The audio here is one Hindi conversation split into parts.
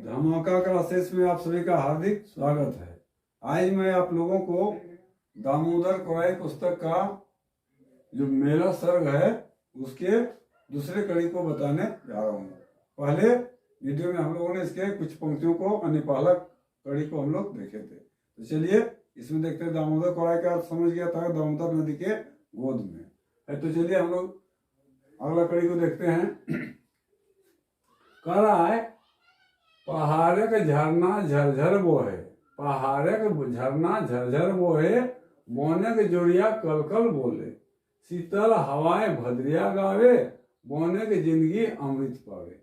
धमाका क्लासेस में आप सभी का हार्दिक स्वागत है। आज मैं आप लोगों को दामोदर कोराई पुस्तक का जो मेरा सर्ग है उसके दूसरे कड़ी को बताने जा रहा हूँ। पहले वीडियो में हम लोगों ने इसके कुछ पंक्तियों को यानी पहला कड़ी को हम लोग देखे थे, तो चलिए इसमें देखते हैं। दामोदर कोराई का अर्थ समझ गया था, दामोदर नदी के गोद में है। तो चलिए हम लोग अगला कड़ी को देखते हैं। कह रहा है पहाड़े का झरना झरझर बोहे, पहाड़े का झरना झरझर बोहे, बोने के जोड़िया कल कल बोले, शीतल हवाएं भद्रिया गावे, बोने के जिंदगी अमृत पावे।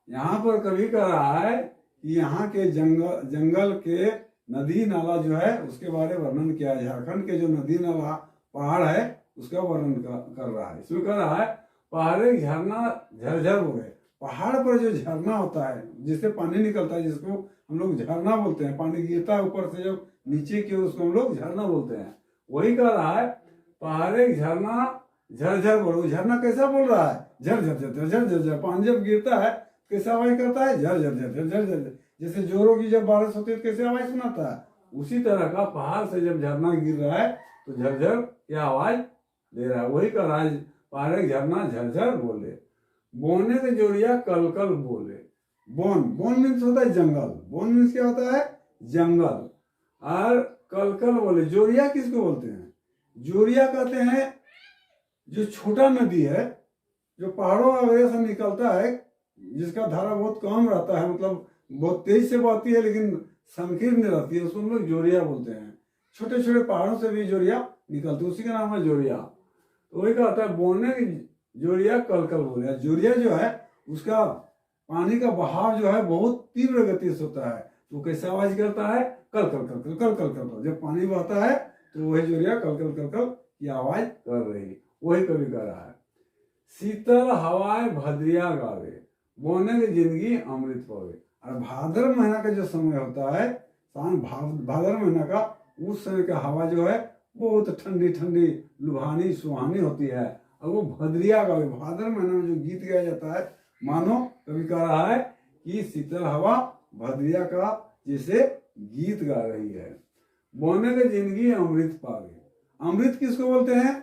यहाँ पर कवि कह रहा है कि यहाँ के जंगल के नदी नाला जो है उसके बारे में वर्णन किया है। झारखंड के जो नदी नाला पहाड़ है उसका वर्णन कर रहा है। इसमें कह रहा है पहाड़े झरना झरझर बोहे, पहाड़ पर जो झरना होता है जिससे पानी निकलता है, जिसको हम लोग झरना बोलते हैं, पानी गिरता है ऊपर से जब नीचे की ओर, उसको हम लोग झरना बोलते हैं। वही कह रहा है पहाड़े झरना झरझर बोलो। झरना कैसा बोल रहा है? झर झर झर झर झर झर। पानी जब गिरता है कैसा आवाज करता है? झर झर झर झर झर। जैसे जोरों की जब बारिश होती है कैसे आवाज सुनाता है? उसी तरह का पहाड़ से जब झरना गिर रहा है तो झरझर की आवाज दे रहा है। वही कह रहा है पहाड़े झरना झरझर बोले, बोने के जोड़िया कल कल बोले। बोन मीन्स होता है जंगल। बोन मीन्स क्या होता है? जंगल। और कल कल बोले। जोड़िया किसको बोलते हैं? जोड़िया कहते हैं जो छोटा नदी है, जो पहाड़ों वगैरह से निकलता है, जिसका धारा बहुत कम रहता है, मतलब बहुत तेज से बहती है लेकिन संकीर्ण रहती है, उसको हम लोग जोड़िया बोलते हैं। छोटे छोटे पहाड़ों से भी जोड़िया निकलती है, उसी का नाम है जोड़िया। तो वही कहता है बोने की जोड़िया कल कल बोले। जोड़िया जो है उसका पानी का बहाव जो है बहुत तीव्र गति से होता है, तो कैसे आवाज करता है? कल कल कल कल कल कल कल। जब पानी बहता है तो वही जोड़िया कल कल कल कल की आवाज कर रही। वही कवि कर रहा है शीतल हवाएं भद्रिया गावे, बोने की जिंदगी अमृत पावे। और भाद्र महीना का जो समय होता है, भाद्र महीना का, उस समय का हवा जो है बहुत ठंडी ठंडी लुभानी सुहानी होती है। और वो भद्रिया गावे, भाद्र महीने में जो गीत गाया जाता है, मानो कवि कह रहा है कि शीतल हवा भद्रिया का जैसे गीत गा रही है। बोने के जिंदगी अमृत पावे। अमृत किसको बोलते हैं?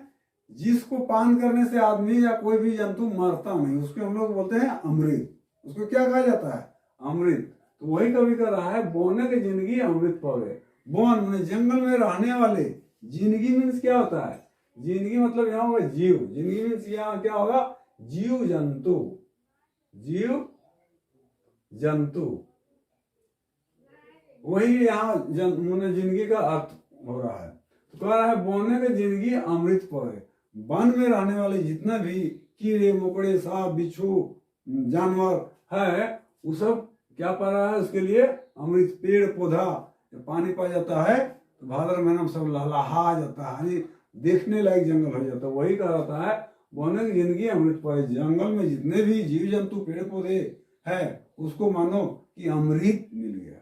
जिसको पान करने से आदमी या कोई भी जंतु मरता नहीं, उसको हम लोग बोलते हैं अमृत। उसको क्या कहा जाता है? अमृत। तो वही कवि कह रहा है बोने की जिंदगी अमृत पावे। बोन माने जंगल में रहने वाले। जिंदगी मीन्स क्या होता है? जिंदगी मतलब यहाँ होगा जीव। जिंदगी मीन्स यहाँ क्या होगा? जीव जंतु। जीव जंतु, वही यहाँ जिंदगी का अर्थ हो रहा है। तो कह रहा है बोने के जिंदगी अमृत पावे। वन में रहने वाले जितना भी कीड़े मकोड़े सांप बिच्छू जानवर है, वो सब क्या पा रहा है? उसके लिए अमृत। पेड़ पौधा जब पानी पा जाता है तो भाद्र महीना में सब लहलहा जाता है, देखने लायक जंगल हो जाता है। वही कह रहा है बोने की जिंदगी अमृत पावे। जंगल में जितने भी जीव जंतु पेड़ पौधे है उसको मानो कि अमृत मिल गया।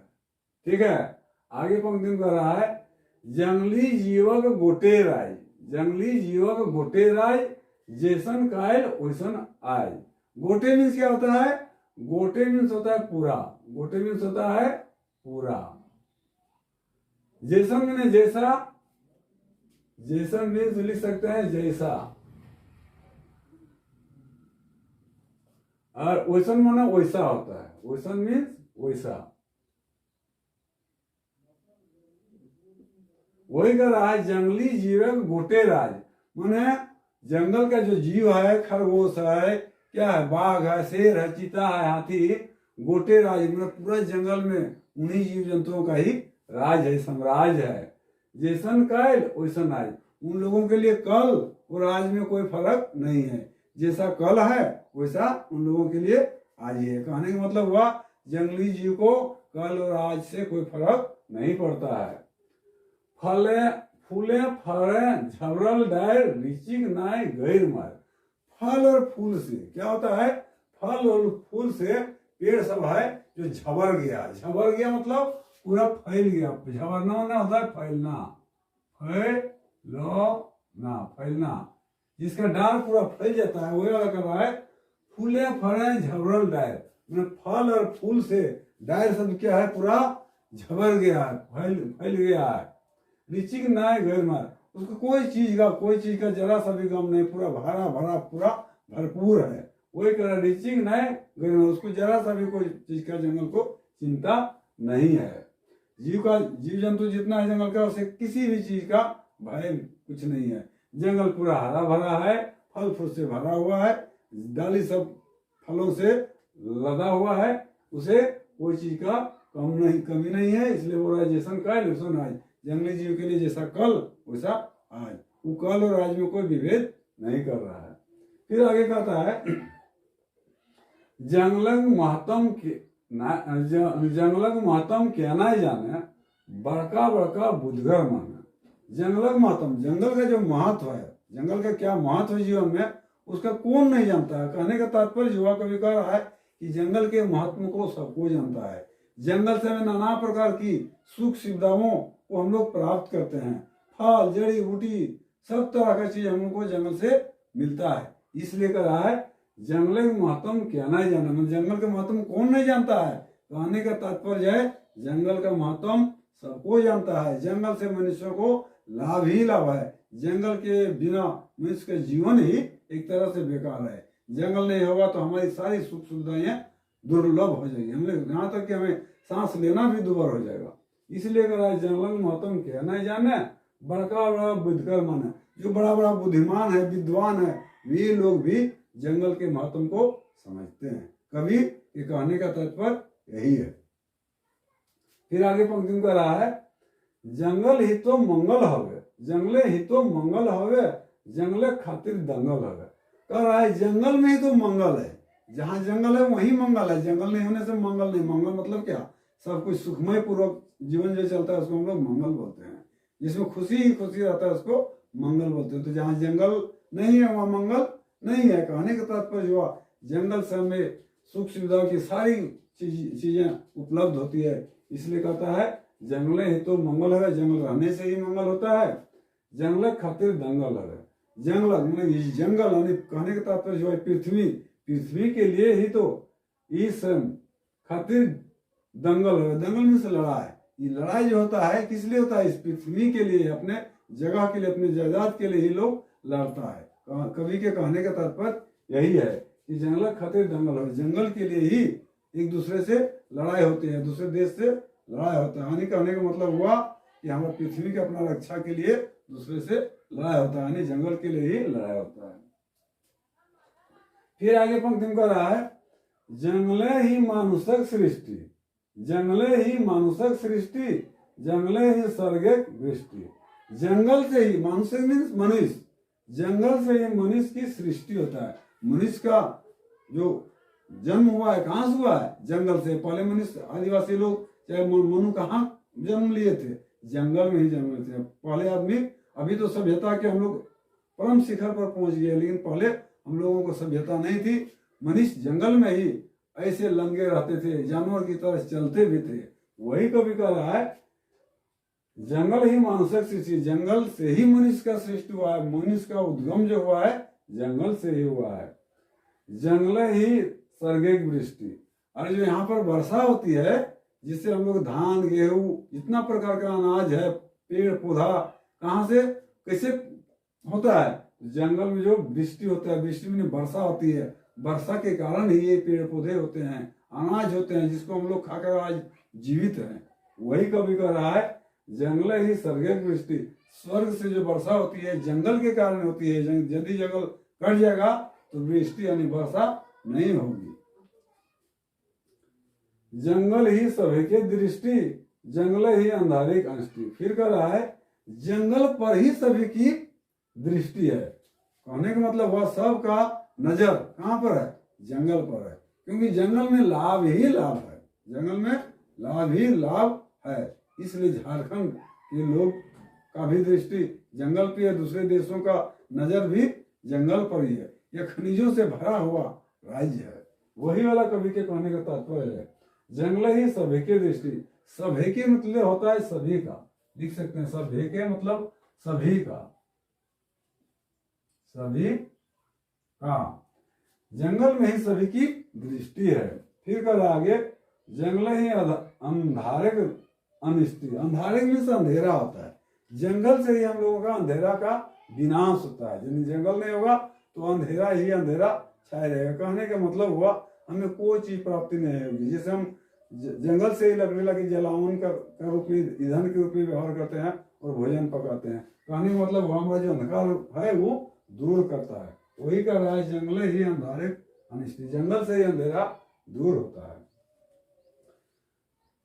ठीक है, आगे पंक्ति में कह रहा है जंगली जीवक गोटे राय, जंगली जीवक गोटे राय, जैसन कायल वैसन आय। गोटे मीन्स क्या होता है? गोटे मीन्स होता है पूरा। गोटे मीन्स होता है पूरा। जैसन मीन्स जैसा, जैसन मीन्स लिख सकते हैं जैसा, और वैसन माना वैसा होता है। वैसन मीन्स वैसा। वही कह रहा है जंगली जीव गोटे राज, माने जंगल का जो जीव है, खरगोश है, क्या है, बाघ है, शेर है, चीता है, हाथी, गोटे राज मतलब पूरा जंगल में उन्हीं जीव जंतुओं का ही राज है, साम्राज्य है। जैसन कायल वैसन आज। उन लोगों के लिए कल और आज में कोई फर्क नहीं है। जैसा कल है वैसा उन लोगों के लिए आज ही है। कहने का मतलब हुआ जंगली जीव को कल और आज से कोई फर्क नहीं पड़ता है। फले फूले फरे झबरल डायर, ऋचिक नाय गैर मार। फल और फूल से क्या होता है? फल और फूल से पेड़ सब है जो झबर गया। झबर गया मतलब पूरा फैल गया। झबरना ना होता है फैलना, फैलना, जिसका डाल पूरा फैल जाता है वही वाला कर रहा है फूले फरे झबरल डायर। फल और फूल से डायर शब्द क्या है, पूरा झबर गया है, फैल गया है। रिचिंग नाय घर में, उसको कोई चीज का जरा सा भी गम नहीं, पूरा भरा भरा पूरा भरपूर है। वही कह रहा रिचिंग नाय घर में, उसको जरा सा भी कोई चीज का जंगल को चिंता नहीं है। जीव जंतु जितना है जंगल का, उसे किसी भी चीज का भय कुछ नहीं है। जंगल पूरा हरा भरा है, फल फूल से भरा हुआ है, डाली सब फलों से लदा हुआ है, उसे कोई चीज का कमी नहीं है। इसलिए वो जैसन कल वैसन आज, जंगली जीव के लिए जैसा कल वैसा आज, वो कल और आज में कोई विभेद नहीं कर रहा है। फिर आगे कहता है जंगलक महत्म क्या ना जाने, बड़का बड़का बुद्धगर माने। जंगलक महत्म, जंगल का जो महत्व है, जंगल का क्या महत्व है जीवन में, उसका कौन नहीं जानता है। कहने का तात्पर्य युवा कवि कह रहा है कि जंगल के महत्व को सबको जानता है। जंगल से हमें नाना प्रकार की सुख सुविधाओं को हम लोग प्राप्त करते हैं, फल जड़ी बूटी सब तरह का चीज हम लोग को जंगल से मिलता है। इसलिए कह रहा है जंगल के महत्व क्या नहीं जाना, जंगल के महत्व कौन नहीं जानता है। कहने का तात्पर्य है जंगल का महत्व सबको जानता है। जंगल से मनुष्यों को लाभ ही लाभ है। जंगल के बिना मनुष्य का जीवन ही एक तरह से बेकार है। जंगल नहीं होगा तो हमारी सारी सुख सुविधाएं दुर्लभ हो जाएगी, हम लोग यहाँ तक कि हमें सांस लेना भी दुर्भर हो जाएगा। इसलिए कह रहा है जंगल महत्व क्या नहीं जाने, बड़का बड़ा बुद्धकर माने। जो बड़ा बड़ा बुद्धिमान है, विद्वान है, वे लोग भी जंगल के महत्व को समझते हैं। कवि के कहने का तात्पर्य यही है। फिर आगे पंक्ति में कह रहा है जंगल ही तो मंगल हवे, जंगले ही तो मंगल हवे, जंगले खातिर दंगल हवे। कह रहा है जंगल में ही तो मंगल है, जहाँ जंगल है वही मंगल है। जंगल नहीं होने से मंगल नहीं। मंगल मतलब क्या, सब कुछ सुखमय पूर्वक जीवन जो चलता है उसको हम लोग मंगल बोलते हैं। जिसमें खुशी ही खुशी रहता है उसको मंगल बोलते हैं। तो जहाँ जंगल नहीं है वहाँ मंगल नहीं है। कहने का तात्पर्य हुआ जंगल से हमें सुख सुविधाओं की सारी चीजें उपलब्ध होती है। इसलिए कहता है जंगले ही तो मंगल है, जंगल रहने से ही मंगल होता है। जंगल खातिर दंगल है। जंगल मतलब जंगल कहने का तात्पर्य जो है पृथ्वी के लिए ही तो इस खातिर दंगल है। दंगल में से लड़ाई, ये लड़ाई जो होता है किस लिए होता है, इस पृथ्वी के लिए, अपने जगह के लिए, अपने जायदाद के लिए ही लोग लड़ता है। कवि के कहने का तात्पर्य यही है कि जंगल खातिर दंगल है। जंगल के लिए ही एक दूसरे से लड़ाई होती है, दूसरे देश से लड़ाई होता है। यानी कहने का मतलब हुआ कि हमारे पृथ्वी के अपना रक्षा के लिए दूसरे से लड़ाई होता है, यानी जंगल के लिए ही लड़ाई होता है। फिर आगे पंक्ति में कह रहा है जंगले ही मानुषक सृष्टि, जंगले ही मानुषक सृष्टि, जंगले ही स्वर्गिक वृष्टि। जंगल से ही, मानुषक मीन्स मनुष्य, जंगल से ही मनुष्य की सृष्टि होता है। मनुष्य का जो जन्म हुआ है कहाँ से हुआ है, जंगल से। पहले मनुष्य आदिवासी लोग चाहे मनु कहाँ जन्म लिए थे, जंगल में ही जन्म लिए थे। पहले आदमी, अभी तो सभ्यता के हम लोग परम शिखर पर पहुंच गए, लेकिन पहले हम लोगों को सभ्यता नहीं थी। मनुष्य जंगल में ही ऐसे लंगे रहते थे, जानवर की तरह चलते भी थे। वही कवि कह रहा है जंगल ही मानुषक सृष्टि, जंगल से ही मनुष्य का सृष्टि हुआ है। मनुष्य का उद्गम जो हुआ है जंगल से ही हुआ है। जंगल ही स्वर्गिक वृष्टि, और जो यहाँ पर वर्षा होती है जिससे हम लोग धान गेहूं जितना प्रकार का अनाज है, पेड़ पौधा कहाँ से कैसे होता है, जंगल में जो वृष्टि होता है, वृष्टि में वर्षा होती है, वर्षा के कारण ही ये पेड़ पौधे होते हैं, अनाज होते हैं, जिसको हम लोग खाकर आज जीवित हैं। वही कवि कह रहा है जंगल ही स्वर्गिक वृष्टि, स्वर्ग से जो वर्षा होती है जंगल के कारण होती है। यदि जंगल कट जाएगा तो वृष्टि यानी वर्षा नहीं होगी। जंगल ही सभी के दृष्टि, जंगल ही अंधारे की अंष्टि। फिर कह रहा है जंगल पर ही सभी की दृष्टि है। कहने का मतलब वह सब का नजर कहाँ पर है, जंगल पर है, क्योंकि जंगल में लाभ ही लाभ है, जंगल में लाभ ही लाभ है। इसलिए झारखंड के लोग का भी दृष्टि जंगल पे है, दूसरे देशों का नजर भी जंगल पर ही है। यह खनिजों से भरा हुआ राज्य है। वही वाला कवि के कहने का तात्पर्य है जंगल ही सभी की दृष्टि। सभी के मतलब होता है सभी का, लिख सकते हैं सभी के मतलब सभी का, सभी का, जंगल में ही सभी की दृष्टि है। फिर कर आगे जंगल ही अंधारे अनिष्टि, अंधारे में से अंधेरा होता है। जंगल से ही हम लोगों का अंधेरा का विनाश होता है। यदि जंगल नहीं होगा तो अंधेरा ही अंधेरा छाया रहेगा। कहने का मतलब हुआ हमें कोई चीज प्राप्ति नहीं होगी। जैसे हम जंगल से ही लकड़ी लगी जलावन का रूप में, ईंधन के रूप में व्यवहार करते हैं और भोजन पकाते हैं। कहने का मतलब हुआ हमारा जो अंधकार है वो दूर करता है। वही कर रहा है, जंगल ही अंधारे अनिष्टि, जंगल से ही अंधेरा दूर होता है।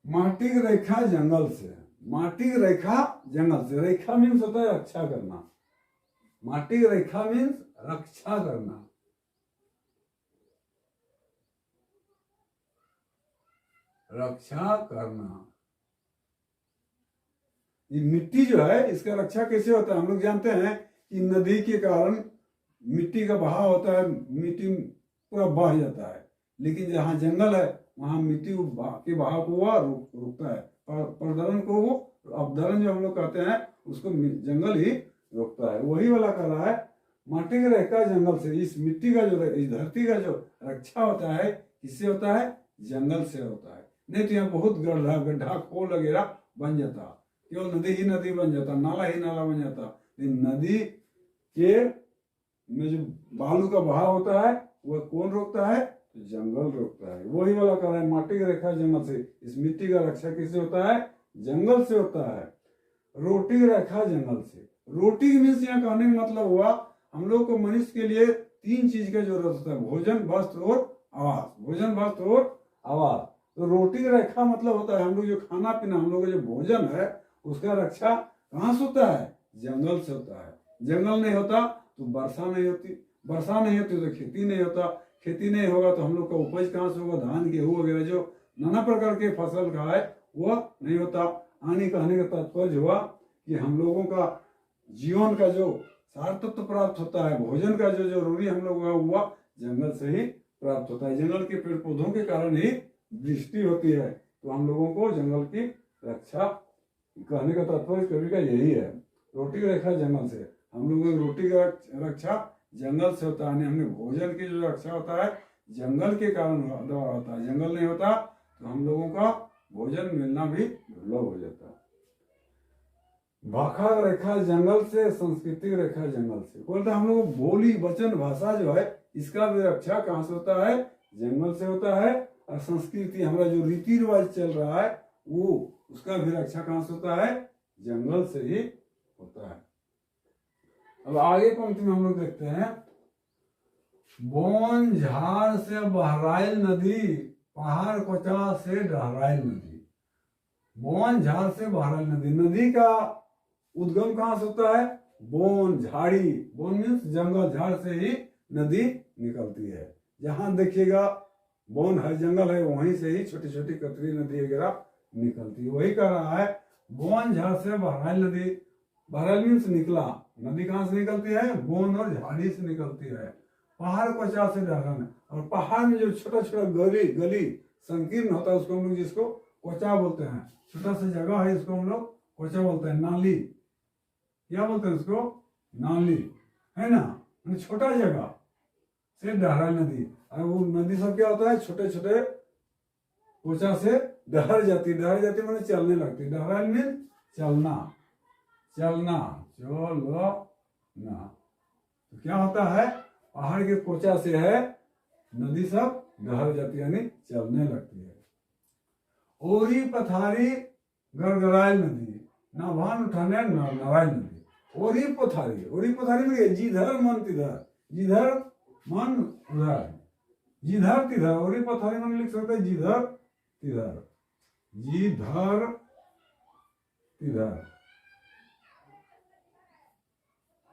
माटी की रेखा जंगल से, माटी की रेखा जंगल से, रेखा मीन्स होता है रक्षा करना। माटी की रेखा मीन्स रक्षा करना। रक्षा करना, ये मिट्टी जो है इसका रक्षा कैसे होता है? हम लोग जानते हैं कि नदी के कारण मिट्टी का बहाव होता है, मिट्टी पूरा बह जाता है। लेकिन जहाँ जंगल है वहाँ मिट्टी के बहाव को वह रोकता है। प्रदरण को वो अवधरण जो हम लोग कहते हैं उसको जंगल ही रोकता है। वही वाला कर रहा है, माटी का रेखा जंगल से। इस मिट्टी का जो, इस धरती का जो रक्षा होता है किससे होता है? जंगल से होता है। नहीं तो यहाँ बहुत गड्ढा खोल वगैरह बन जाता, केवल नदी ही नदी बन जाता, नाला ही नाला बन जाता। लेकिन नदी के में जो बालू का बहाव होता है वह कौन रोकता है? तो जंगल रोकता है। वही वाला कर रहा है, माटी की रेखा जंगल से। इस मिट्टी का रक्षा किससे होता है? जंगल से होता है। रोटी की रेखा जंगल से, रोटी मीन्स यहाँ कहने का मतलब हुआ हम लोग को मनुष्य के लिए 3 चीज की जरूरत होता है, भोजन, वस्त्र और आवास। भोजन, वस्त्र और आवास। तो रोटी की रेखा मतलब होता है हम लोग जो खाना पीना, हम लोग का जो भोजन है उसका रक्षा कहाँ से होता है? जंगल से होता है। जंगल नहीं होता तो वर्षा नहीं होती, वर्षा नहीं होती तो खेती नहीं होता, खेती नहीं होगा तो हम लोग का उपज कहाँ से होगा? धान, गेहूं वगैरह जो नाना प्रकार के फसल का है वह नहीं होता। आने कहने का तात्पर्य हुआ कि हम लोगों का जीवन का जो सार तत्व प्राप्त होता है, भोजन का जो जरूरी हम लोग हुआ जंगल से ही प्राप्त होता है। जंगल के पेड़ पौधों के कारण ही वृष्टि होती है। तो हम लोगों को जंगल की रक्षा, कहने का तात्पर्य कवि का यही है। रोटी की रेखा जंगल से, हम लोगों की रोटी का रक्षा जंगल से होता है। हमने भोजन की जो रक्षा होता है जंगल के कारण द्वारा होता है। जंगल नहीं होता तो हम लोगों का भोजन मिलना भी दुर्लभ हो जाता है। भाषा रेखा जंगल से, संस्कृति रेखा जंगल से। बोलते हम लोग बोली वचन भाषा जो है इसका भी रक्षा कहाँ से होता है? जंगल से होता है। और संस्कृति, हमारा जो रीति रिवाज चल रहा है वो उसका भी रक्षा कहाँ से होता है? जंगल से ही होता है। अब आगे पंक्ति में हम लोग देखते हैं, बोन झाड़ से बहराइल नदी, पहाड़ कोचा से डहराइल नदी। बोन झाड़ से बहराइल नदी, नदी का उद्गम कहाँ से होता है? बोन, झाड़ी। बोन मीन्स जंगल, झाड़ से ही नदी निकलती है। जहां देखिएगा बोन है, जंगल है, वहीं से ही छोटी छोटी कतरी नदी वगैरह निकलती है। वही कह रहा है, बोन झाड़ से बहराइल नदी। बहराइल मीन्स निकला, नदी कहाँ से निकलती है? बोन और झाड़ी से निकलती है। पहाड़ कोचा से डहराना, और पहाड़ में जो छोटा छोटा गली संकीर्ण होता है उसको हम लोग जिसको कोचा बोलते हैं। छोटा सा जगह है इसको हम लोग कोचा बोलते हैं। नाली, क्या बोलते हैं उसको? नाली, है ना। छोटा जगह से डहराइल नदी। और वो नदी सब क्या होता है? छोटे छोटे कोचा से डहर जाती, डहर जाती मैंने चलने लगती। डहराइल मीन चलना, चलना, चलना। तो क्या होता है? पहाड़ के कोचा से है नदी सब डहर जाती है, यानी चलने लगती है। ओरी पथारी गड़गड़ाइल नदी, ना भान उठाने नारायण नदी। ओरी पथारी में जिधर मन तिधर, जिधर मन उधर, जिधर तिधर। ओरी पथारी में लिख सकते हैं जिधर तिधर, जिधर तिधर,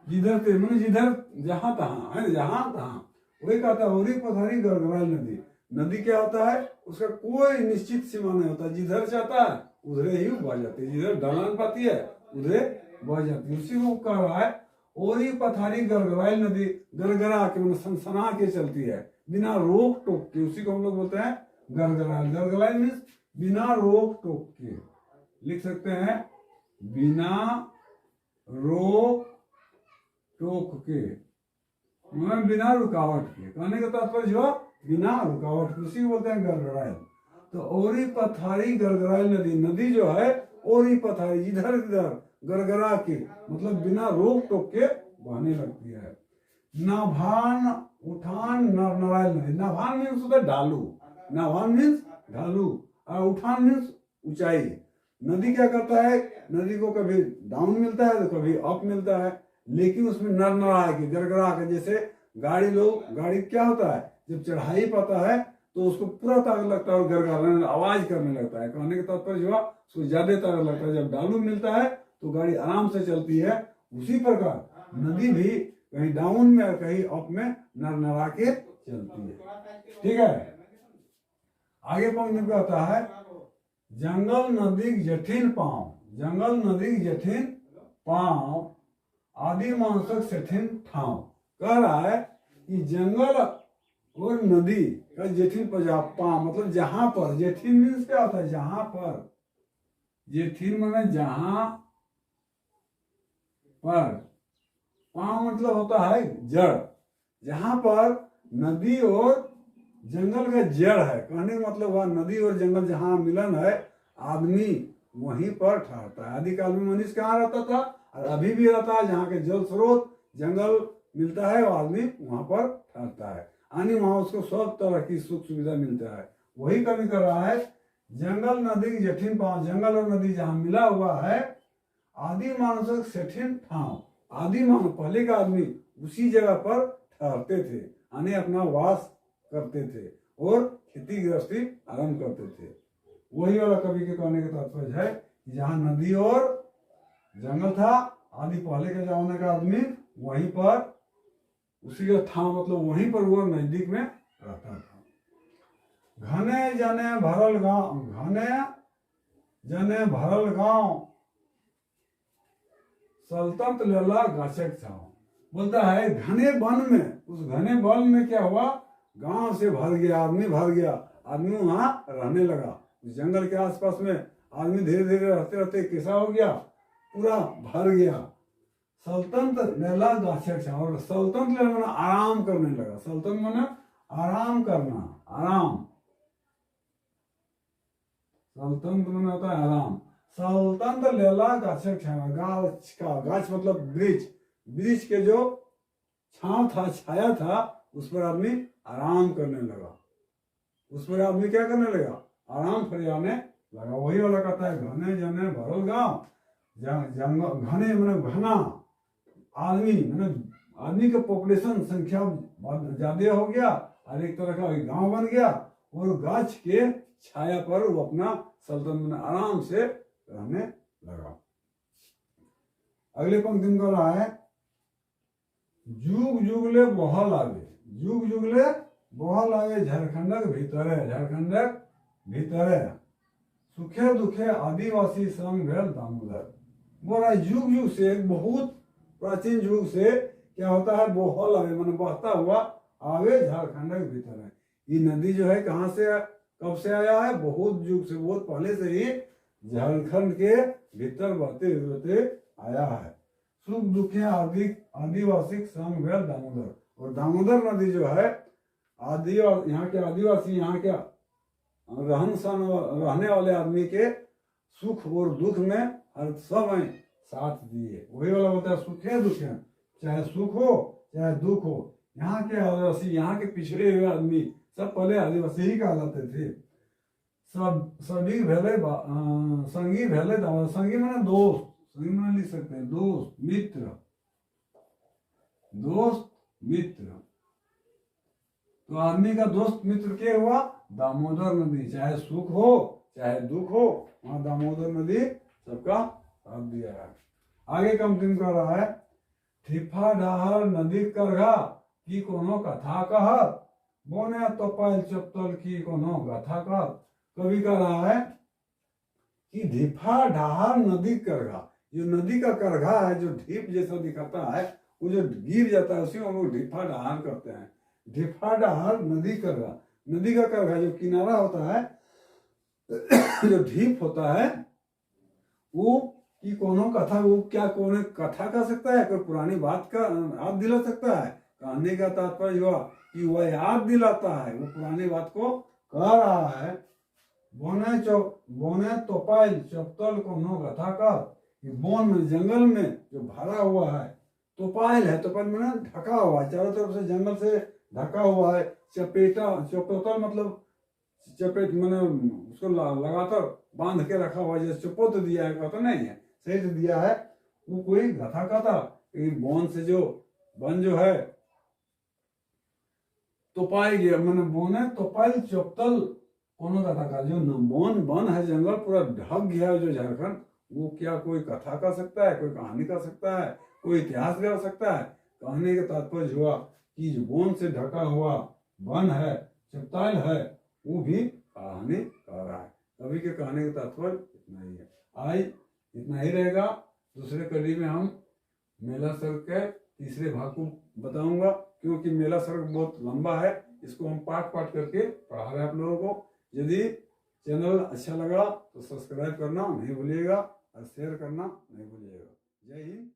जिधर तिधर मैंने जिधर जहां तहां, है जहां तहां। वही कहता है ओरी पथारी गड़गड़ाइल नदी। नदी क्या होता है? उसका कोई निश्चित सीमा नहीं होता, जिधर चाहता है उधरे ही बह जाती है, जिधर ढलान पाती है उधरे बह जाती है। उसी को कह रहा है ओरी पथारी गड़गड़ाइल नदी, गड़गड़ा के मतलब सनसना के चलती है, बिना रोक टोक के। उसी को हम लोग बोलते हैं गड़गड़ाइल। गड़गड़ाइल मीन्स बिना रोक टोक के, लिख सकते हैं बिना रोक टोक के, मतलब बिना रुकावट के। कहने का तात्पर्य जो बिना रुकावट के, उसी को बोलते हैं गड़गड़ाइल। तो ओरी पथारी गरगराई नदी, नदी जो है ओरी पथारी इधर इधर गरगरा के मतलब बिना रोक टोक के बहने लगती है। नाभान उठान नरनरायल नदी, नाभान मीन्स होता है ढालू, नाभान मीन्स ढालू और उठान मीन्स ऊंचाई। नदी क्या करता है, नदी को कभी डाउन मिलता है तो कभी अप मिलता है, लेकिन उसमें नरनरा के गरगरा के, जैसे गाड़ी क्या होता है जब चढ़ाई पाता है तो उसको पूरा ताकत लगता है और गरगराने आवाज करने लगता है। कहने के तात्पर्य जो उसको ज्यादा ताकत लगता है। जब डालू मिलता है तो गाड़ी आराम से चलती है। उसी प्रकार नदी भी कहीं डाउन में और कहीं अप में नरनरा के चलती है। ठीक है, आगे पंक्ति में आता है जंगल नदी जठिन पांव, जंगल नदी जठिन पांव आदि मानसक सेठिन ठाव। कह रहा है कि जंगल और नदी का जेठिन पांव मतलब जहां पर, जेठिन मीन्स क्या होता है जहां पर, जेठिन माने जहां पर, पांव मतलब होता है जड़, जहां पर नदी और जंगल का जड़ है। कहने का मतलब वह नदी और जंगल जहां मिलन है आदमी वहीं पर ठहरता है। आदि काल में मनुष्य कहाँ रहता था और अभी भी रहता है, जहाँ के जल स्रोत जंगल मिलता है वो आदमी वहां पर ठहरता है, यानी वहां उसको सब तरह की सुख सुविधा मिलता है। वही कवि कर रहा है जंगल नदी की जठिन पांव, जंगल और नदी जहां मिला हुआ है आदि मानसक सेठिन ठाव, आदि मानव पहले का आदमी उसी जगह पर ठहरते थे, यानी अपना वास करते थे और खेती गृहस्थी आरंभ करते थे। वही वाला कवि के कहने का तात्पर्य है कि जहाँ नदी और जंगल था आदि पहले के जमाने का आदमी वहीं पर उसी का था, मतलब वहीं पर वो नजदीक में रहता था। घने जने भरल गांव, घने जने भरल गांव सल्तनत लेला गाछक छाव। बोलता है घने वन में, उस घने वन में क्या हुआ, गांव से भर गया, आदमी भर गया, आदमी वहां रहने लगा। उस जंगल के आसपास में आदमी धीरे धीरे रहते रहते कैसा हो गया, पूरा भर गया। सल्तनत लेला गाछक छाव, और सल्तनत लेला माना आराम करने लगा, सल्तनत माना आराम करना, आराम, सल्तनत माना होता है आराम। सल्तनत लेला गाछक छाव, गाछ का, गाछ मतलब वृक्ष, वृक्ष के जो छांव था, छाया था, उस पर आदमी आराम करने लगा, उस पर आदमी क्या करने लगा, आराम फरियाने लगा। वही वाला कहता है घने जने भरल गांव, जंगल घने मैंने घना आदमी, मैंने आदमी का पॉपुलेशन संख्या ज्यादा हो गया और एक तरह का गांव बन गया और गाछ के छाया पर वो अपना सल्तनत में आराम से रहने लगा। अगले पंक्ति में कह रहा है जुग जुगले बहल आवे, जुग जुगले बहल आवे झारखंडक भीतरे, झारखंडक भीतरे सुखे दुखे आदिवासी संग भेल दामोदर। बोल रहा है युग युग से, बहुत प्राचीन युग से क्या होता है, बहल आवे माने बहता हुआ आवे झारखंडक भीतरे। ये नदी जो है कहाँ से, कब से आया है, बहुत युग से, बहुत पहले से ही झारखंड के भीतर बहते बहते आया है। सुख दुखे आदिवासी संग भेल दामोदर, और दामोदर नदी जो है यहाँ के आदिवासी, यहाँ के रहन सहन रहने वाले आदमी के सुख और दुख में हर समय साथ दिए। वही वाला बोलता है सुखे दुखे, चाहे सुख हो चाहे दुख हो। यहाँ के आदिवासी, यहाँ के पिछड़े हुए आदमी सब पहले आदिवासी ही कहलाते थे। सब सभी भेले संगी भेले दामोदर, संगी माने दोस्त, संगी माने लिख सकते हैं दोस्त मित्र, दोस्त मित्र। तो आदमी का दोस्त मित्र क्या हुआ, दामोदर नदी। चाहे सुख हो चाहे दुख हो, वहां दामोदर नदी सबका साथ दिया है। आगे कंप्लेन कर रहा है ठिफा डाहर नदी करघा की कोनो कथा कहत, बोने तोपाइल चप्तल की कोनो गाथा कहत। कवि कह रहा है कि ढिफा डाहर नदी करघा, जो नदी का करघा है जो ढीप जैसा दिखाता है, वो जो गिर जाता है उसी में हम लोग ढिफा डाहर करते हैं। ढिफा डाहर नदी करघा, नदी का करघा जो किनारा होता है जो ढीप होता है, वो की कोनो कथा, वो क्या कौन कथा कह सकता है, कोई पुरानी बात का याद दिला सकता है। कहने का तात्पर्य हुआ कि वह याद दिलाता है, वो पुरानी बात को कह रहा है। बोने तोपाइल चपतल को नो गथा का, बोन में जंगल में जो भरा हुआ है, तोपाइल है, तोपाइल मैंने ढका हुआ है, चारों तरफ से जंगल से ढका हुआ है। चपेटा चपोतल मतलब चपेट मैंने उसको लगातार बांध के रखा हुआ है, जैसे चपोत दिया है कहता नहीं है, सेट दिया है, वो कोई गथा का था। बोन से जो वन जो है तोपाई गया, मैंने बोने तोपाइल चपतल कोनो कथा का, जो वन वन है जंगल पूरा ढक गया है जो झारखंड, वो क्या कोई कथा कर सकता है, कोई कहानी कर सकता है, कोई इतिहास कर सकता है? कहने का तात्पर्य हुआ कि जो वन से ढका हुआ वन है, चपताइल है, वो भी कहानी कह रहा है। कवि के कहने का तात्पर्य इतना ही है। आज इतना ही रहेगा। दूसरे कड़ी में हम मेला सर्ग के तीसरे भाग को बताऊंगा, क्योंकि मेला सर्ग बहुत लंबा है, इसको हम पार्ट पार्ट करके पढ़ा रहे हैं आप लोगों को। यदि चैनल अच्छा लगा तो सब्सक्राइब करना नहीं भूलिएगा और शेयर करना नहीं भूलिएगा। जय हिंद।